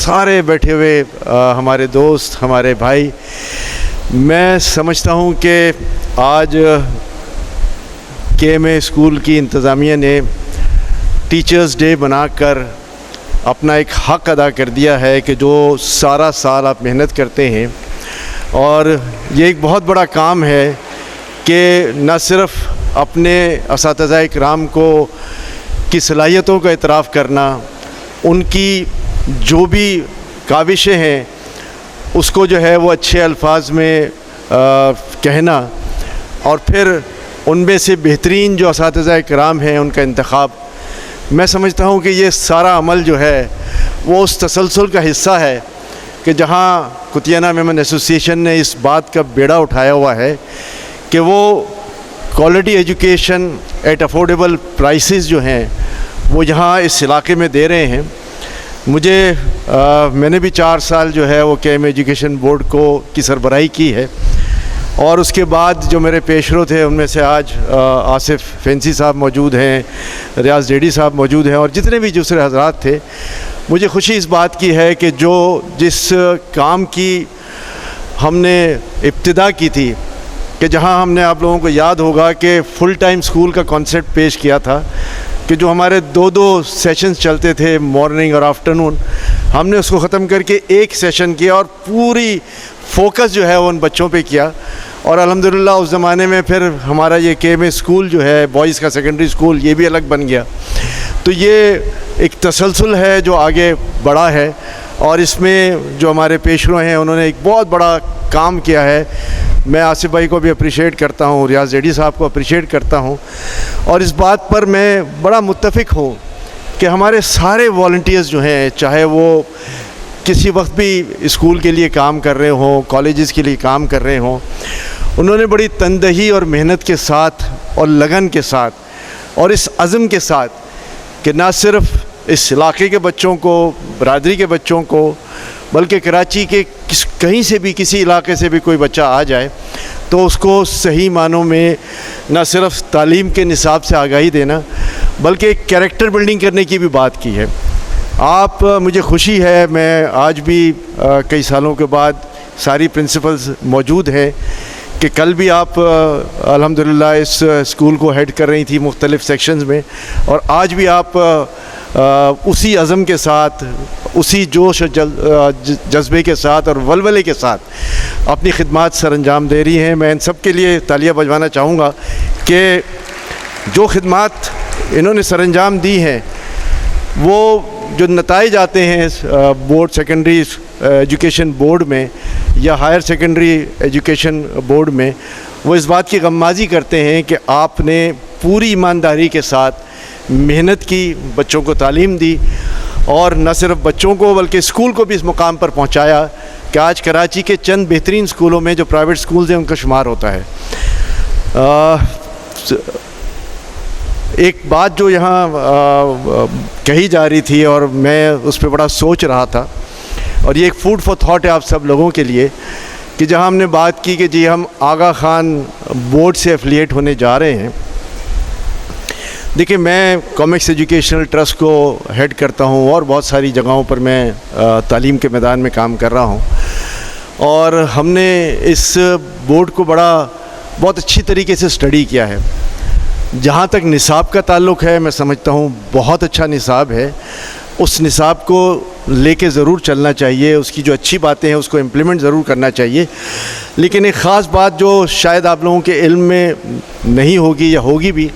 سارے بیٹھے ہوئے ہمارے دوست، ہمارے بھائی، میں سمجھتا ہوں کہ آج کے ایم اے اسکول کی انتظامیہ نے ٹیچرز ڈے بنا کر اپنا ایک حق ادا کر دیا ہے کہ جو سارا سال آپ محنت کرتے ہیں، اور یہ ایک بہت بڑا کام ہے کہ نہ صرف اپنے اساتذہ اکرام کی صلاحیتوں کا اعتراف کرنا، ان کی جو بھی کاوشیں ہیں اس کو جو ہے وہ اچھے الفاظ میں کہنا، اور پھر ان میں سے بہترین جو اساتذہ اکرام ہیں ان کا انتخاب. میں سمجھتا ہوں کہ یہ سارا عمل جو ہے وہ اس تسلسل کا حصہ ہے کہ جہاں کتیانہ میمن ایسوسیشن نے اس بات کا بیڑا اٹھایا ہوا ہے کہ وہ quality education at affordable prices جو ہیں وہ یہاں اس علاقے میں دے رہے ہیں. میں نے بھی 4 سال جو ہے وہ کے ایم ایجوکیشن بورڈ کی سربراہی کی ہے، اور اس کے بعد جو میرے پیشرو تھے ان میں سے آج آصف فینسی صاحب موجود ہیں، ریاض ڈیڈی صاحب موجود ہیں، اور جتنے بھی دوسرے حضرات تھے. مجھے خوشی اس بات کی ہے کہ جس کام کی ہم نے ابتدا کی تھی، کہ جہاں ہم نے، آپ لوگوں کو یاد ہوگا کہ فل ٹائم اسکول کا کانسیپٹ پیش کیا تھا، کہ جو ہمارے 2 سیشنز چلتے تھے مارننگ اور آفٹرنون، ہم نے اس کو ختم کر کے ایک سیشن کیا اور پوری فوکس جو ہے وہ ان بچوں پہ کیا. اور الحمدللہ اس زمانے میں پھر ہمارا یہ کے ایم اے اسکول جو ہے بوائز کا سیکنڈری اسکول یہ بھی الگ بن گیا. تو یہ ایک تسلسل ہے جو آگے بڑھا ہے، اور اس میں جو ہمارے پیشرو ہیں انہوں نے ایک بہت بڑا کام کیا ہے. میں آصف بھائی کو بھی اپریشیٹ کرتا ہوں، ریاض ڈیڈی صاحب کو اپریشیٹ کرتا ہوں، اور اس بات پر میں بڑا متفق ہوں کہ ہمارے سارے والنٹیئرز جو ہیں، چاہے وہ کسی وقت بھی اسکول کے لیے کام کر رہے ہوں، کالجز کے لیے کام کر رہے ہوں، انہوں نے بڑی تندہی اور محنت کے ساتھ اور لگن کے ساتھ اور اس عزم کے ساتھ کہ نہ صرف اس علاقے کے بچوں کو، برادری کے بچوں کو، بلکہ کراچی کے کہیں سے بھی، کسی علاقے سے بھی کوئی بچہ آ جائے تو اس کو صحیح معنوں میں نہ صرف تعلیم کے نصاب سے آگاہی دینا بلکہ ایک کیریکٹر بلڈنگ کرنے کی بھی بات کی ہے. مجھے خوشی ہے، میں آج بھی کئی سالوں کے بعد ساری پرنسپلز موجود ہیں کہ کل بھی آپ الحمدللہ اس اسکول کو ہیڈ کر رہی تھی مختلف سیکشنز میں، اور آج بھی آپ اسی عزم کے ساتھ، اسی جوش جذبے کے ساتھ اور ولولے کے ساتھ اپنی خدمات سر انجام دے رہی ہیں. میں ان سب کے لیے تالیاں بجوانا چاہوں گا کہ جو خدمات انہوں نے سر انجام دی ہیں، وہ جو نتائج آتے ہیں بورڈ، سیکنڈری ایجوکیشن بورڈ میں یا ہائر سیکنڈری ایجوکیشن بورڈ میں، وہ اس بات کی غمازی کرتے ہیں کہ آپ نے پوری ایمانداری کے ساتھ محنت کی، بچوں کو تعلیم دی، اور نہ صرف بچوں کو بلکہ اسکول کو بھی اس مقام پر پہنچایا کہ آج کراچی کے چند بہترین اسکولوں میں جو پرائیویٹ اسکولز ہیں ان کا شمار ہوتا ہے. ایک بات جو یہاں کہی جا رہی تھی اور میں اس پہ بڑا سوچ رہا تھا، اور یہ ایک فوڈ فار تھاٹ ہے آپ سب لوگوں کے لیے، کہ جہاں ہم نے بات کی کہ جی ہم آغا خان بورڈ سے ایفیلیٹ ہونے جا رہے ہیں. دیکھیں، میں کامکس ایجوکیشنل ٹرسٹ کو ہیڈ کرتا ہوں اور بہت ساری جگہوں پر میں تعلیم کے میدان میں کام کر رہا ہوں، اور ہم نے اس بورڈ کو بہت اچھی طریقے سے اسٹڈی کیا ہے. جہاں تک نصاب کا تعلق ہے، میں سمجھتا ہوں بہت اچھا نصاب ہے. اس نصاب کو لے کے ضرور چلنا چاہیے، اس کی جو اچھی باتیں ہیں اس کو امپلیمنٹ ضرور کرنا چاہیے. لیکن ایک خاص بات جو شاید آپ لوگوں کے علم میں نہیں ہوگی یا ہوگی بھی،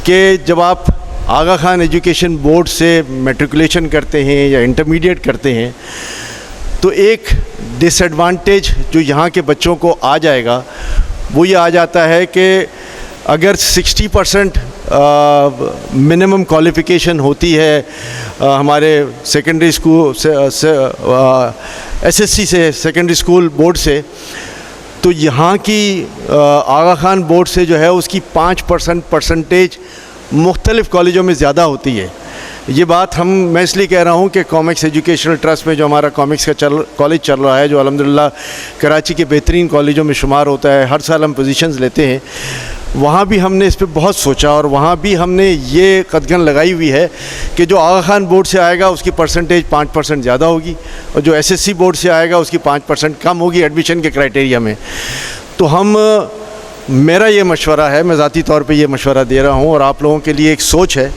کہ جب آپ آغا خان ایجوکیشن بورڈ سے میٹریکولیشن کرتے ہیں یا انٹرمیڈیٹ کرتے ہیں تو ایک ڈس ایڈوانٹیج جو یہاں کے بچوں کو آ جائے گا وہ یہ آ جاتا ہے کہ اگر 60% منیمم کوالیفیکیشن ہوتی ہے ہمارے secondary school S S C سے، سیکنڈری اسکول بورڈ سے، تو یہاں کی آغا خان بورڈ سے جو ہے اس کی 5% پرسنٹیج مختلف کالجوں میں زیادہ ہوتی ہے. یہ بات میں اس لیے کہہ رہا ہوں کہ کامکس ایجوکیشنل ٹرسٹ میں جو ہمارا کامکس کا کالج چل رہا ہے، جو الحمدللہ کراچی کے بہترین کالجوں میں شمار ہوتا ہے، ہر سال ہم پوزیشنز لیتے ہیں. وہاں بھی ہم نے اس پہ بہت سوچا اور وہاں بھی ہم نے یہ قدغن لگائی ہوئی ہے کہ جو آغا خان بورڈ سے آئے گا اس کی پرسنٹیج 5% زیادہ ہوگی اور جو SSC بورڈ سے آئے گا اس کی 5% کم ہوگی ایڈمیشن کے کرائٹیریا میں. تو میرا یہ مشورہ ہے, میں ذاتی طور پہ یہ مشورہ دے رہا ہوں اور آپ لوگوں کے لیے ایک سوچ ہے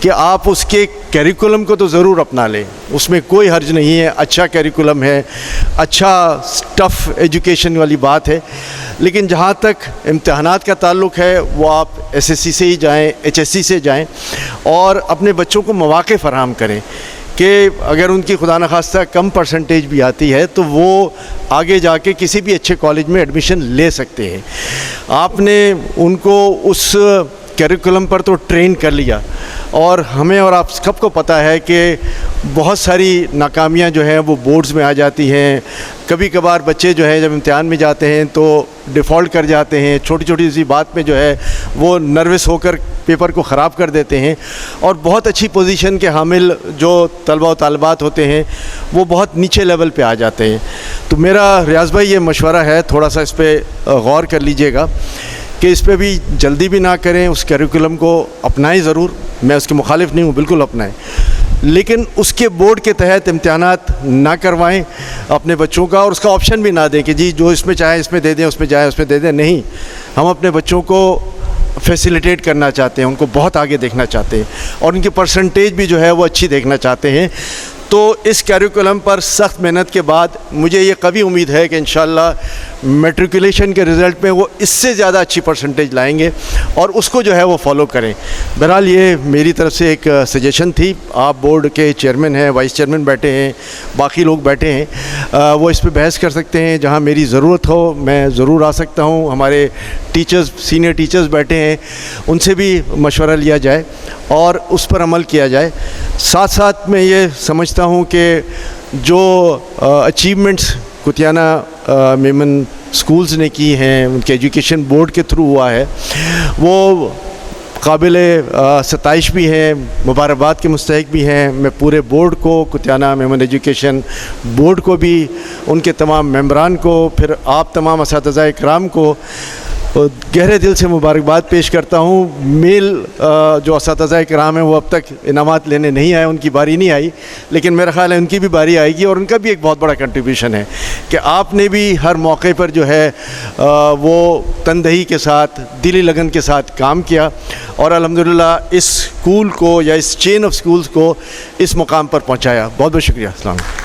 کہ آپ اس کے کیریکولم کو تو ضرور اپنا لیں, اس میں کوئی حرج نہیں ہے, اچھا کیریکولم ہے, اچھا ٹف ایجوکیشن والی بات ہے, لیکن جہاں تک امتحانات کا تعلق ہے وہ آپ SSC سے ہی جائیں, HSC سے جائیں اور اپنے بچوں کو مواقع فراہم کریں کہ اگر ان کی خدا نخواستہ کم پرسنٹیج بھی آتی ہے تو وہ آگے جا کے کسی بھی اچھے کالج میں ایڈمیشن لے سکتے ہیں. آپ نے ان کو اس کیریکولم پر تو ٹرین کر لیا اور ہمیں اور آپ سب کو پتہ ہے کہ بہت ساری ناکامیاں جو ہیں وہ بورڈز میں آ جاتی ہیں. کبھی کبھار بچے جو ہے جب امتحان میں جاتے ہیں تو ڈیفالٹ کر جاتے ہیں, چھوٹی چھوٹی سی بات میں جو ہے وہ نروس ہو کر پیپر کو خراب کر دیتے ہیں اور بہت اچھی پوزیشن کے حامل جو طلبہ و طالبات ہوتے ہیں وہ بہت نیچے لیول پہ آ جاتے ہیں. تو میرا ریاض بھائی یہ مشورہ ہے, تھوڑا سا اس پہ غور کر لیجئے گا کہ اس پہ بھی جلدی بھی نہ کریں, اس کیریکولم کو اپنائیں ضرور, میں اس کے مخالف نہیں ہوں, بالکل اپنائیں, لیکن اس کے بورڈ کے تحت امتحانات نہ کروائیں اپنے بچوں کا اور اس کا آپشن بھی نہ دیں کہ جی جو اس میں چاہے اس میں دے دیں, اس میں چاہے اس میں دے دیں. نہیں, ہم اپنے بچوں کو فیسیلیٹیٹ کرنا چاہتے ہیں, ان کو بہت آگے دیکھنا چاہتے ہیں اور ان کی پرسنٹیج بھی جو ہے وہ اچھی دیکھنا چاہتے ہیں. تو اس کیریکولم پر سخت محنت کے بعد مجھے یہ قوی امید ہے کہ انشاءاللہ میٹریکولیشن کے رزلٹ میں وہ اس سے زیادہ اچھی پرسنٹیج لائیں گے اور اس کو جو ہے وہ فالو کریں. بہرحال یہ میری طرف سے ایک سجیشن تھی. آپ بورڈ کے چیئرمین ہیں, وائس چیئرمین بیٹھے ہیں, باقی لوگ بیٹھے ہیں, وہ اس پہ بحث کر سکتے ہیں. جہاں میری ضرورت ہو میں ضرور آ سکتا ہوں. ہمارے ٹیچرز, سینئر ٹیچرز بیٹھے ہیں, ان سے بھی مشورہ لیا جائے اور اس پر عمل کیا جائے. ساتھ ساتھ میں یہ سمجھتا ہوں کہ جو اچیومنٹس کتیانہ میمن سکولز نے کی ہیں, ان کے ایجوکیشن بورڈ کے تھرو ہوا ہے, وہ قابل ستائش بھی ہیں, مبارکباد کے مستحق بھی ہیں. میں پورے بورڈ کو, کتیانہ میمن ایجوکیشن بورڈ کو بھی, ان کے تمام ممبران کو, پھر آپ تمام اساتذہ کرام کو گہرے دل سے مبارکباد پیش کرتا ہوں. میل جو اساتذہ کرام ہیں وہ اب تک انعامات لینے نہیں آئے, ان کی باری نہیں آئی, لیکن میرا خیال ہے ان کی بھی باری آئے گی اور ان کا بھی ایک بہت بڑا کنٹریبیوشن ہے کہ آپ نے بھی ہر موقع پر جو ہے وہ تندہی کے ساتھ, دلی لگن کے ساتھ کام کیا اور الحمدللہ اس اسکول کو یا اس چین آف سکولز کو اس مقام پر پہنچایا. بہت بہت شکریہ. السلام علیکم.